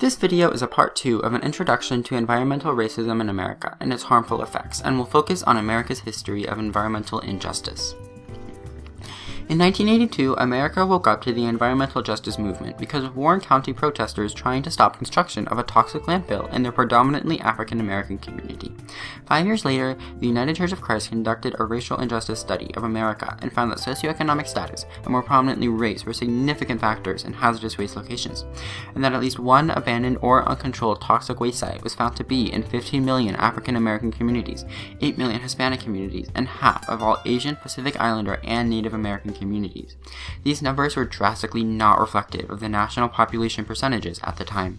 This video is a part 2 of an introduction to environmental racism in America and its harmful effects, and will focus on America's history of environmental injustice. In 1982, America woke up to the environmental justice movement because of Warren County protesters trying to stop construction of a toxic landfill in their predominantly African American community. 5 years later, the United Church of Christ conducted a racial injustice study of America and found that socioeconomic status, and more prominently race, were significant factors in hazardous waste locations, and that at least one abandoned or uncontrolled toxic waste site was found to be in 15 million African American communities, 8 million Hispanic communities, and half of all Asian, Pacific Islander, and Native American communities. These numbers were drastically not reflective of the national population percentages at the time.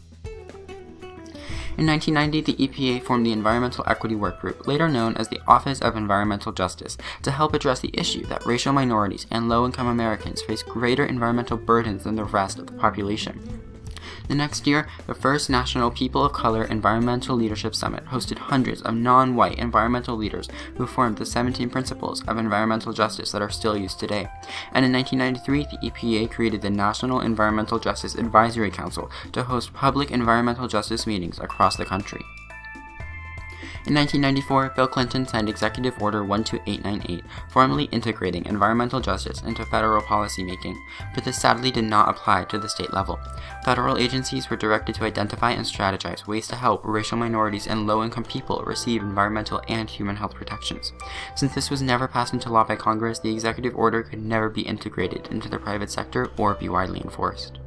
In 1990, the EPA formed the Environmental Equity Work Group, later known as the Office of Environmental Justice, to help address the issue that racial minorities and low-income Americans face greater environmental burdens than the rest of the population. The next year, the first National People of Color Environmental Leadership Summit hosted hundreds of non-white environmental leaders who formed the 17 principles of environmental justice that are still used today. And in 1993, the EPA created the National Environmental Justice Advisory Council to host public environmental justice meetings across the country. In 1994, Bill Clinton signed Executive Order 12898, formally integrating environmental justice into federal policymaking, but this sadly did not apply to the state level. Federal agencies were directed to identify and strategize ways to help racial minorities and low-income people receive environmental and human health protections. Since this was never passed into law by Congress, the executive order could never be integrated into the private sector or be widely enforced.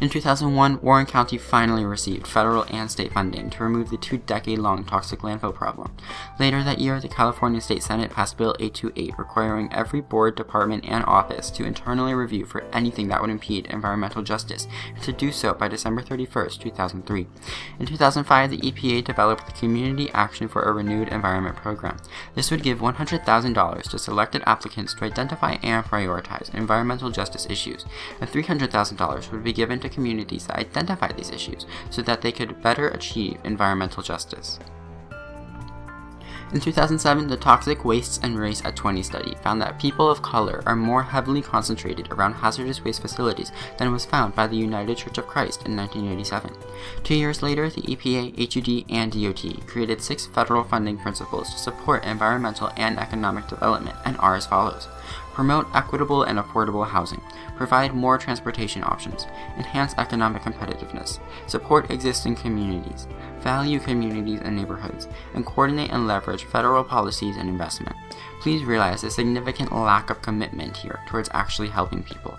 In 2001, Warren County finally received federal and state funding to remove the 2-decade-long toxic landfill problem. Later that year, the California State Senate passed Bill 828, requiring every board, department, and office to internally review for anything that would impede environmental justice, and to do so by December 31, 2003. In 2005, the EPA developed the Community Action for a Renewed Environment program. This would give $100,000 to selected applicants to identify and prioritize environmental justice issues, and $300,000 would be given to communities that identify these issues so that they could better achieve environmental justice. In 2007, the Toxic Wastes and Race at 20 study found that people of color are more heavily concentrated around hazardous waste facilities than was found by the United Church of Christ in 1987. 2 years later, the EPA, HUD, and DOT created 6 federal funding principles to support environmental and economic development, and are as follows: promote equitable and affordable housing, provide more transportation options, enhance economic competitiveness, support existing communities, value communities and neighborhoods, and coordinate and leverage federal policies and investment. Please realize the significant lack of commitment here towards actually helping people.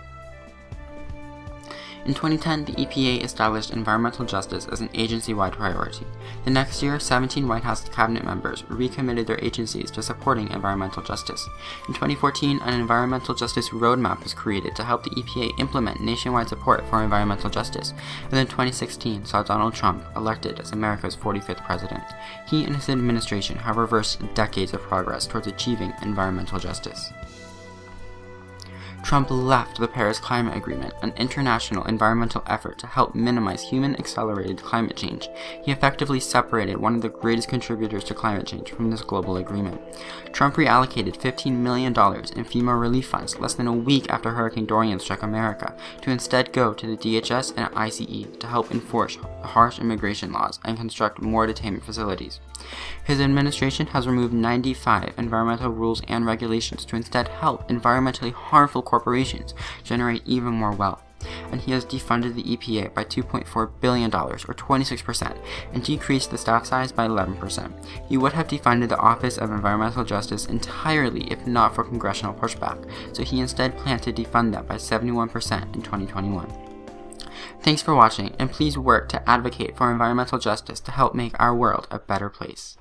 In 2010, the EPA established environmental justice as an agency-wide priority. The next year, 17 White House cabinet members recommitted their agencies to supporting environmental justice. In 2014, an environmental justice roadmap was created to help the EPA implement nationwide support for environmental justice, and then 2016 saw Donald Trump elected as America's 45th president. He and his administration have reversed decades of progress towards achieving environmental justice. Trump left the Paris Climate Agreement, an international environmental effort to help minimize human-accelerated climate change. He effectively separated one of the greatest contributors to climate change from this global agreement. Trump reallocated $15 million in FEMA relief funds less than a week after Hurricane Dorian struck America, to instead go to the DHS and ICE to help enforce harsh immigration laws and construct more detainment facilities. His administration has removed 95 environmental rules and regulations to instead help environmentally harmful corporations generate even more wealth. And he has defunded the EPA by $2.4 billion, or 26%, and decreased the staff size by 11%. He would have defunded the Office of Environmental Justice entirely if not for congressional pushback, so he instead planned to defund that by 71% in 2021. Thanks for watching, and please work to advocate for environmental justice to help make our world a better place.